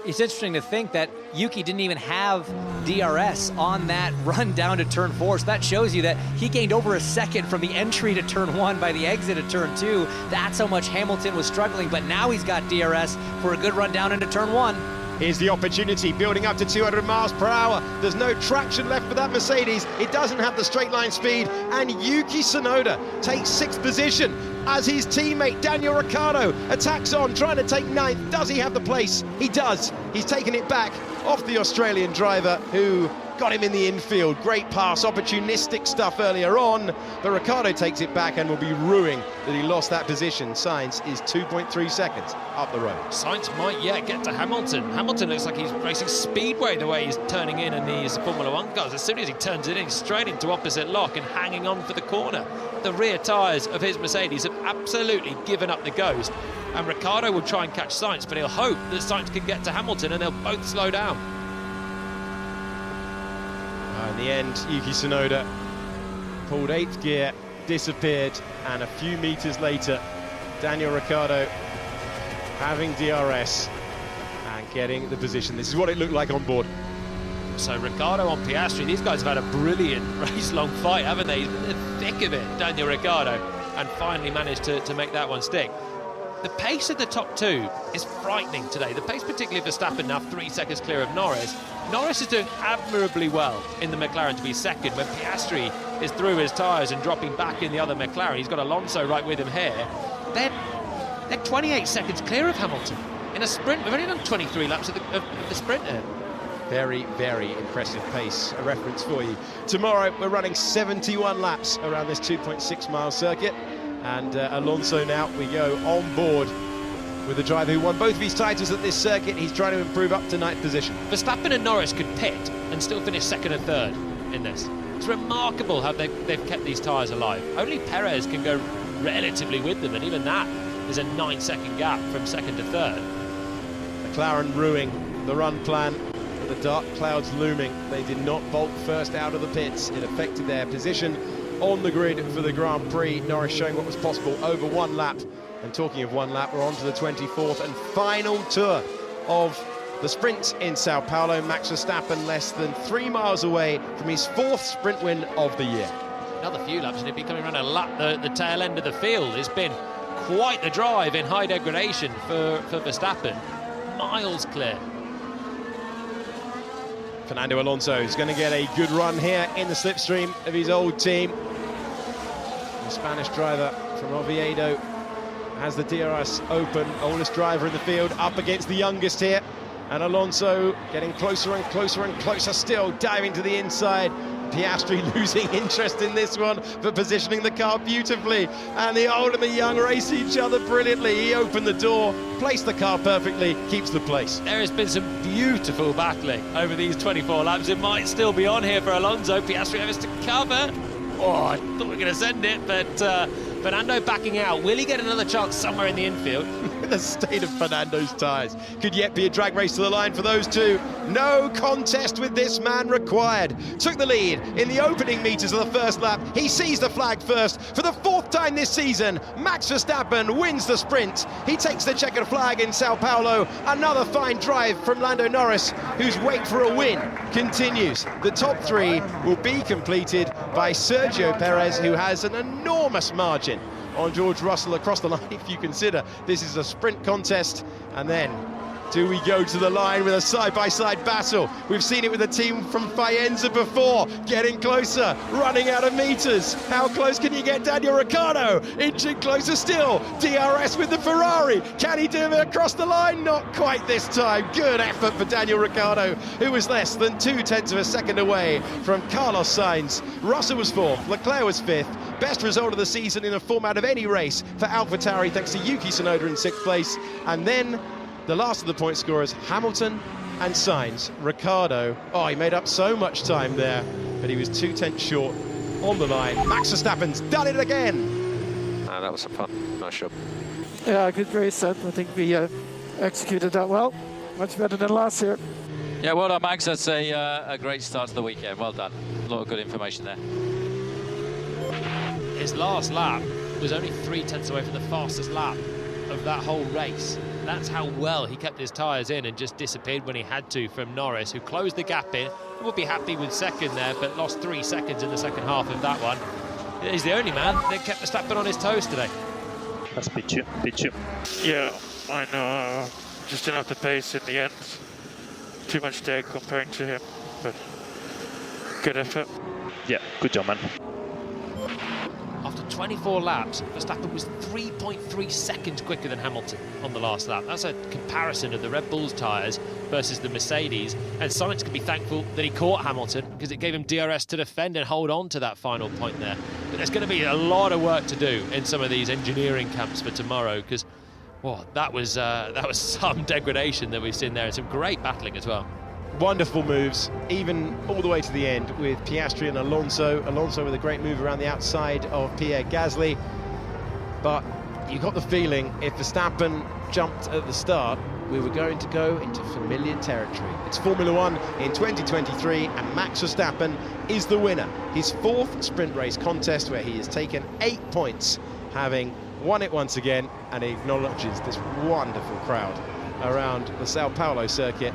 [SPEAKER 3] It's interesting to think that Yuki didn't even have DRS on that run down to turn 4, so that shows you that he gained over a second from the entry to turn 1 by the exit at turn 2. That's how much Hamilton was struggling, but now he's got DRS for a good run down into turn 1.
[SPEAKER 1] Here's the opportunity, building up to 200 miles per hour. There's no traction left for that Mercedes. It doesn't have the straight line speed, and Yuki Tsunoda takes 6th position as his teammate Daniel Ricciardo attacks on, trying to take 9th. Does he have the place? He does. He's taken it back off the Australian driver, who got him in the infield. Great pass, opportunistic stuff earlier on, but Ricciardo takes it back and will be ruing that he lost that position. Sainz is 2.3 seconds up the road.
[SPEAKER 2] Sainz might yet get to Hamilton. Hamilton looks like he's racing speedway the way he's turning in these Formula One cars. As soon as he turns it in, he's straight into opposite lock and hanging on for the corner. The rear tyres of his Mercedes have absolutely given up the ghost, and Ricciardo will try and catch Sainz, but he'll hope that Sainz can get to Hamilton and they'll both slow down.
[SPEAKER 1] In the end, Yuki Tsunoda pulled 8th gear, disappeared, and a few meters later, Daniel Ricciardo having DRS and getting the position. This is what it looked like on board.
[SPEAKER 2] So Ricciardo on Piastri, these guys have had a brilliant race-long fight, haven't they? He's in the thick of it, Daniel Ricciardo, and finally managed to make that one stick. The pace of the top two is frightening today. The pace, particularly of Verstappen, now 3 seconds clear of Norris. Norris is doing admirably well in the McLaren to be second. When Piastri is through his tyres and dropping back in the other McLaren, he's got Alonso right with him here. They're 28 seconds clear of Hamilton in a sprint. We've only done 23 laps of the sprint here.
[SPEAKER 1] Very, very impressive pace. A reference for you. Tomorrow, we're running 71 laps around this 2.6-mile circuit. And Alonso now, we go on board with the driver who won both of his titles at this circuit. He's trying to improve up to 9th position.
[SPEAKER 2] Verstappen and Norris could pit and still finish 2nd and 3rd in this. It's remarkable how they've kept these tyres alive. Only Perez can go relatively with them, and even that is a 9-second gap from 2nd to 3rd.
[SPEAKER 1] McLaren ruining the run plan. The dark clouds looming. They did not bolt first out of the pits. It affected their position on the grid for the Grand Prix. Norris showing what was possible over 1 lap. And talking of 1 lap, we're on to the 24th and final tour of the sprint in Sao Paulo. Max Verstappen less than 3 miles away from his 4th sprint win of the year.
[SPEAKER 2] Another few laps and he'll be coming around a lap the tail end of the field. It's been quite the drive in high degradation for Verstappen. Miles clear.
[SPEAKER 1] Fernando Alonso is going to get a good run here in the slipstream of his old team. The Spanish driver from Oviedo has the DRS open, oldest driver in the field, up against the youngest here. And Alonso getting closer and closer and closer still, diving to the inside. Piastri losing interest in this one, but positioning the car beautifully. And the old and the young race each other brilliantly. He opened the door, placed the car perfectly, keeps the place.
[SPEAKER 2] There has been some beautiful battling over these 24 laps. It might still be on here for Alonso. Piastri has to cover. Oh, I thought we were going to send it, but Fernando backing out. Will he get another chance somewhere in the infield?
[SPEAKER 1] The state of Fernando's tyres. Could yet be a drag race to the line for those two. No contest with this man required. Took the lead in the opening meters of the first lap. He sees the flag first. For the 4th time this season, Max Verstappen wins the sprint. He takes the checkered flag in Sao Paulo. Another fine drive from Lando Norris, whose wait for a win continues. The top 3 will be completed by Sergio Perez, who has an enormous margin on George Russell across the line, if you consider this is a sprint contest. And then do we go to the line with a side-by-side battle? We've seen it with the team from Faenza before, getting closer, running out of meters. How close can you get Daniel Ricciardo? Inching closer still. DRS with the Ferrari. Can he do it across the line? Not quite this time. Good effort for Daniel Ricciardo, who was less than 0.2 of a second away from Carlos Sainz. Russell was 4th, Leclerc was 5th. Best result of the season in a format of any race for AlphaTauri, thanks to Yuki Tsunoda in 6th place. And then the last of the point scorers, Hamilton and Sainz. Ricciardo, oh, he made up so much time there, but he was 0.2 short on the line. Max Verstappen's done it again.
[SPEAKER 7] That was some fun. Nice job.
[SPEAKER 6] Yeah, good race. I think we executed that well. Much better than last year.
[SPEAKER 8] Yeah, well done, Max. That's a great start to the weekend. Well done. A lot of good information there.
[SPEAKER 2] His last lap was only 0.3 away from the fastest lap of that whole race. That's how well he kept his tyres in and just disappeared when he had to from Norris, who closed the gap in. Would be happy with 2nd there, but lost 3 seconds in the second half of that one. He's the only man that kept Verstappen on his toes today.
[SPEAKER 5] That's Pichu.
[SPEAKER 4] Yeah, I know. Just didn't have the pace in the end. Too much there comparing to him, but good effort.
[SPEAKER 5] Yeah, good job, man.
[SPEAKER 2] After 24 laps, Verstappen was 3.3 seconds quicker than Hamilton on the last lap. That's a comparison of the Red Bull's tyres versus the Mercedes. And Sainz can be thankful that he caught Hamilton because it gave him DRS to defend and hold on to that final point there. But there's going to be a lot of work to do in some of these engineering camps for tomorrow because, well, that was some degradation that we've seen there and some great battling as well.
[SPEAKER 1] Wonderful moves, even all the way to the end with Piastri and Alonso. Alonso with a great move around the outside of Pierre Gasly. But you got the feeling if Verstappen jumped at the start, we were going to go into familiar territory. It's Formula One in 2023 and Max Verstappen is the winner. His 4th sprint race contest where he has taken 8 points, having won it once again, and he acknowledges this wonderful crowd around the Sao Paulo circuit.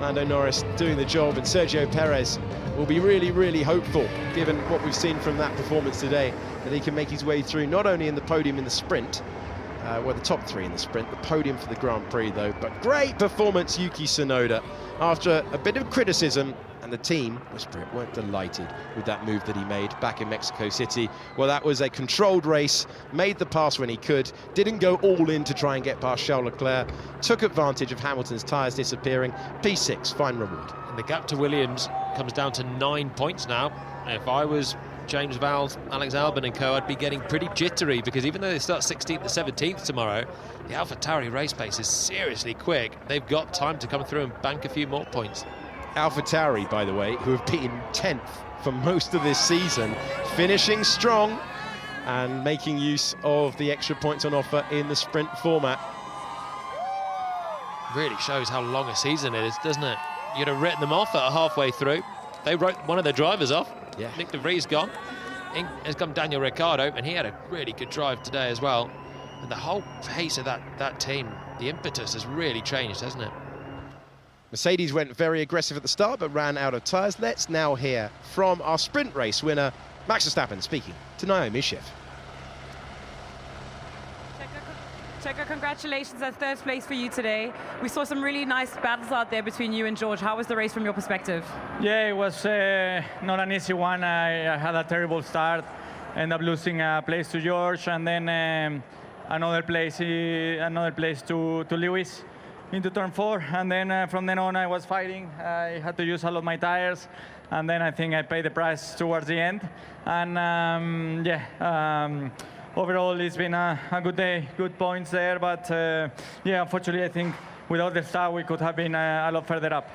[SPEAKER 1] Lando Norris doing the job, and Sergio Perez will be really, really hopeful, given what we've seen from that performance today, that he can make his way through not only in the podium in the sprint, well, the top 3 in the sprint, the podium for the Grand Prix though, but great performance, Yuki Tsunoda, after a bit of criticism, and the team weren't delighted with that move that he made back in Mexico City. Well, that was a controlled race, made the pass when he could, didn't go all in to try and get past Charles Leclerc, took advantage of Hamilton's tyres disappearing. P6, fine reward.
[SPEAKER 2] And the gap to Williams comes down to 9 points now. If I was James Vowles, Alex Albon and co, I'd be getting pretty jittery because even though they start 16th to 17th tomorrow, the AlphaTauri race pace is seriously quick. They've got time to come through and bank a few more points.
[SPEAKER 1] AlphaTauri, by the way, who have been 10th for most of this season, finishing strong and making use of the extra points on offer in the sprint format.
[SPEAKER 2] Really shows how long a season it is, doesn't it? You'd have written them off at halfway through. They wrote one of their drivers off.
[SPEAKER 1] Yeah.
[SPEAKER 2] Nick de Vries gone. In has come Daniel Ricciardo, and he had a really good drive today as well. And the whole pace of that team, the impetus has really changed, hasn't it?
[SPEAKER 1] Mercedes went very aggressive at the start, but ran out of tyres. Let's now hear from our sprint race winner, Max Verstappen, speaking to Naomi Schiff.
[SPEAKER 9] Checo, congratulations at 3rd place for you today. We saw some really nice battles out there between you and George. How was the race from your perspective?
[SPEAKER 10] Yeah, it was not an easy one. I had a terrible start, ended up losing a place to George, and then another place to Lewis into turn 4. And then from then on, I was fighting. I had to use all of my tires, and then I think I paid the price towards the end. And overall, it's been a good day, good points there, but yeah, unfortunately, I think without the start, we could have been a lot further up.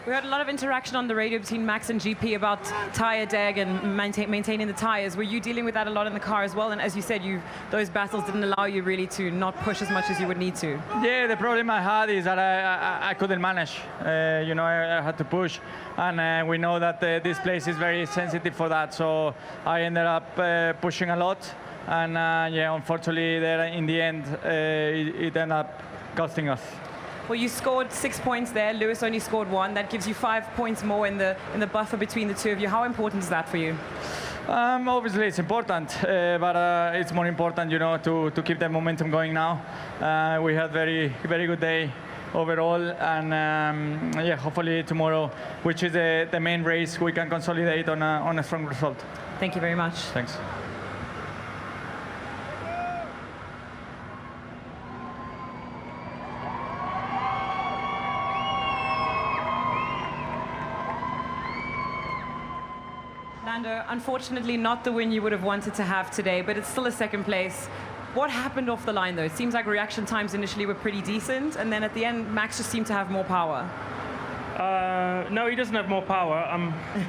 [SPEAKER 9] We had a lot of interaction on the radio between Max and GP about tyre deg and maintaining the tyres. Were you dealing with that a lot in the car as well? And as you said, those battles didn't allow you really to not push as much as you would need to.
[SPEAKER 10] Yeah, the problem I had is that I couldn't manage. You know, I had to push, and we know that this place is very sensitive for that. So I ended up pushing a lot. And yeah, unfortunately, there in the end, it ended up costing us.
[SPEAKER 9] Well, you scored 6 points there. Lewis only scored 1. That gives you 5 points more in the buffer between the two of you. How important is that for you?
[SPEAKER 10] Obviously, it's important, but it's more important, you know, to keep the momentum going now. We had very good day overall, and yeah, hopefully tomorrow, which is the main race, we can consolidate on a strong result.
[SPEAKER 9] Thank you very much.
[SPEAKER 10] Thanks.
[SPEAKER 9] Lando, unfortunately not the win you would have wanted to have today, but it's still a 2nd place. What happened off the line though? It seems like reaction times initially were pretty decent, and then at the end, Max just seemed to have more power.
[SPEAKER 11] No, he doesn't have more power.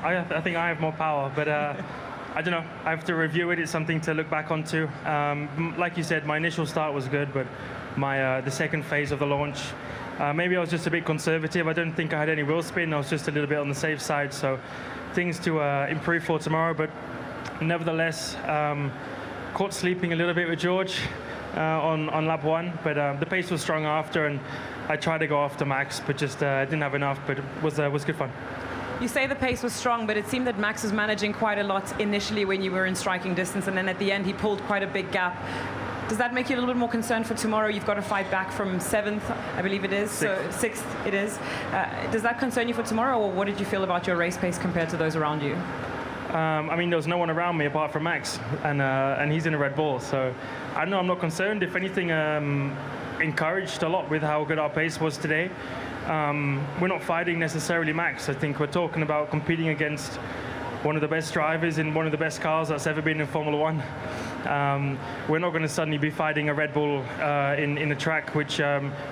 [SPEAKER 11] I think I have more power, but I don't know. I have to review it. It's something to look back onto. Like you said, my initial start was good, but the 2nd phase of the launch, maybe I was just a bit conservative. I don't think I had any wheel spin. I was just a little bit on the safe side. So things to improve for tomorrow, but nevertheless, caught sleeping a little bit with George on lap 1, but the pace was strong after, and I tried to go after Max, but just didn't have enough, but it was good fun.
[SPEAKER 9] You say the pace was strong, but it seemed that Max was managing quite a lot initially when you were in striking distance, and then at the end he pulled quite a big gap. Does that make you a little bit more concerned for tomorrow? You've got to fight back from 7th, I believe it is. So 6th it is. Does that concern you for tomorrow, or what did you feel about your race pace compared to those around you?
[SPEAKER 11] I mean, there was no one around me apart from Max, and he's in a Red Bull, so I know I'm not concerned. If anything, encouraged a lot with how good our pace was today. We're not fighting necessarily Max. I think we're talking about competing against one of the best drivers in one of the best cars that's ever been in Formula One. We're not going to suddenly be fighting a Red Bull in a track which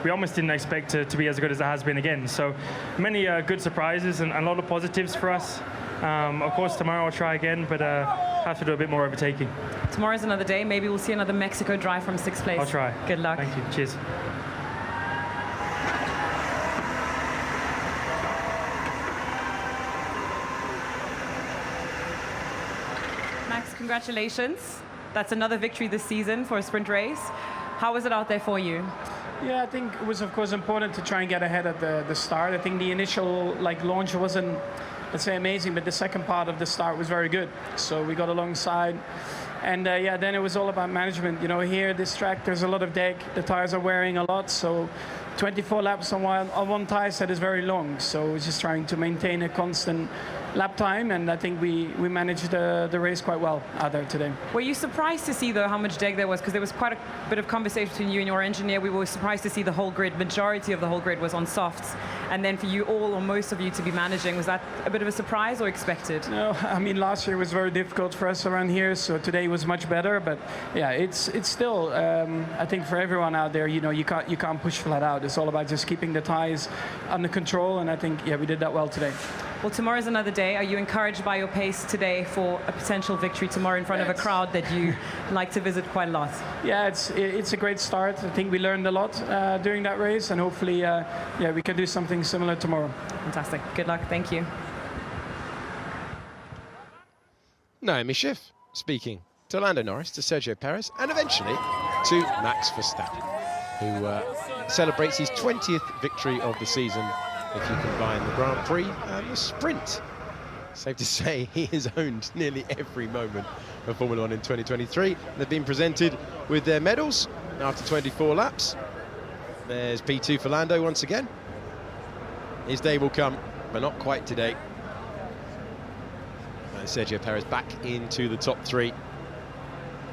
[SPEAKER 11] we almost didn't expect to be as good as it has been again. So many good surprises and a lot of positives for us. Of course, tomorrow I'll try again, but have to do a bit more overtaking.
[SPEAKER 9] Tomorrow's another day. Maybe we'll see another Mexico drive from 6th place.
[SPEAKER 11] I'll try.
[SPEAKER 9] Good luck.
[SPEAKER 11] Thank you. Cheers.
[SPEAKER 9] Max, congratulations. That's another victory this season for a sprint race. How was it out there for you?
[SPEAKER 12] Yeah, I think it was, of course, important to try and get ahead at the start. I think the initial launch wasn't, let's say, amazing, but the second part of the start was very good. So we got alongside. And yeah, then it was all about management. You know, here, this track, there's a lot of deck. The tires are wearing a lot. So 24 laps on one tire set is very long. So it's just trying to maintain a constant lap time, and I think we managed the race quite well out there today.
[SPEAKER 9] Were you surprised to see, though, how much deck there was? Because there was quite a bit of conversation between you and your engineer. We were surprised to see the whole grid. Majority of the whole grid was on softs. And then for you all, or most of you, to be managing, was that a bit of a surprise or expected?
[SPEAKER 12] No, I mean, last year was very difficult for us around here, so today was much better. But yeah, it's still, I think for everyone out there, you know, you can't push flat out. It's all about just keeping the tires under control, and I think, yeah, we did that well today.
[SPEAKER 9] Well, tomorrow's another day. Are you encouraged by your pace today for a potential victory tomorrow in front of a crowd that you like to visit quite a lot?
[SPEAKER 12] Yeah, it's a great start. I think we learned a lot during that race, and hopefully, yeah, we can do something similar tomorrow.
[SPEAKER 9] Fantastic. Good luck. Thank you.
[SPEAKER 1] Naomi Schiff speaking to Lando Norris, to Sergio Perez, and eventually to Max Verstappen, who celebrates his 20th victory of the season, if you combine the Grand Prix and the sprint. Safe to say he has owned nearly every moment of Formula One in 2023. They've been presented with their medals after 24 laps. There's P2 for Lando once again. His day will come, but not quite today. And Sergio Perez back into the top three,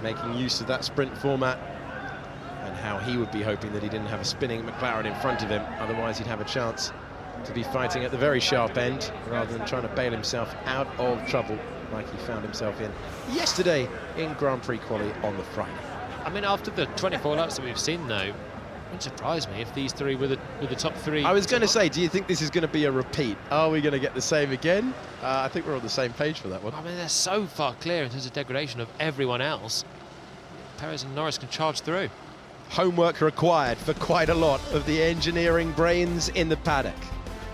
[SPEAKER 1] making use of that sprint format, and how he would be hoping that he didn't have a spinning McLaren in front of him, otherwise he'd have a chance to be fighting at the very sharp end rather than trying to bail himself out of trouble like he found himself in yesterday in Grand Prix quali on the Friday.
[SPEAKER 2] I mean, after the 24 laps that we've seen, though, it wouldn't surprise me if these three were the top three.
[SPEAKER 1] I was going to say, do you think this is going to be a repeat? Are we going to get the same again? I think we're on the same page for that one.
[SPEAKER 2] I mean, they're so far clear in terms of degradation of everyone else. Perez and Norris can charge through.
[SPEAKER 1] Homework required for quite a lot of the engineering brains in the paddock.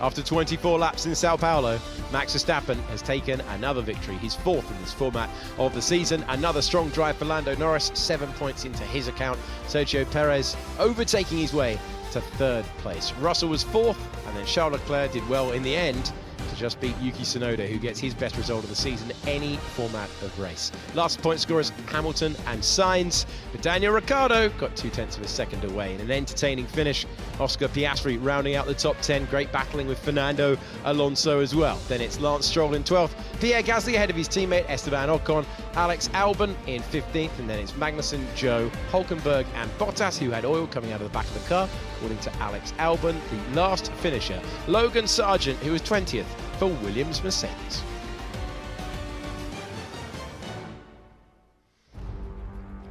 [SPEAKER 1] After 24 laps in Sao Paulo, Max Verstappen has taken another victory, his fourth in this format of the season. Another strong drive for Lando Norris, 7 points into his account. Sergio Perez overtaking his way to third place. Russell was fourth, and then Charles Leclerc did well in the end to just beat Yuki Tsunoda, who gets his best result of the season any format of race. Last point scorers, Hamilton and Sainz, but Daniel Ricciardo got 2/10 of a second away in an entertaining finish. Oscar Piastri rounding out the top 10, great battling with Fernando Alonso as well. Then it's Lance Stroll in 12th, Pierre Gasly ahead of his teammate Esteban Ocon, Alex Albon in 15th, and then it's Magnussen, Joe, Hulkenberg and Bottas, who had oil coming out of the back of the car, according to Alex Albon. The last finisher, Logan Sargent, who was 20th for Williams Mercedes.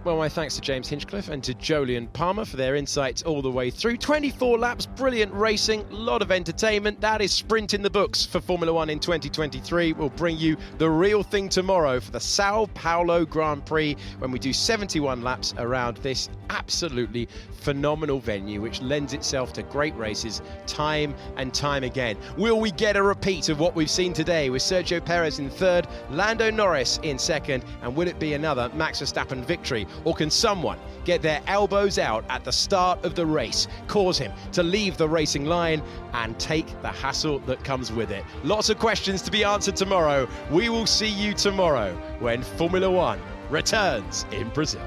[SPEAKER 1] Well, my thanks to James Hinchcliffe and to Jolyon Palmer for their insights all the way through. 24 laps, brilliant racing, a lot of entertainment. That is sprint in the books for Formula One in 2023. We'll bring you the real thing tomorrow for the Sao Paulo Grand Prix, when we do 71 laps around this absolutely phenomenal venue, which lends itself to great races time and time again. Will we get a repeat of what we've seen today with Sergio Perez in third, Lando Norris in second, and will it be another Max Verstappen victory? Or can someone get their elbows out at the start of the race, cause him to leave the racing line and take the hassle that comes with it? Lots of questions to be answered tomorrow. We will see you tomorrow when Formula One returns in Brazil.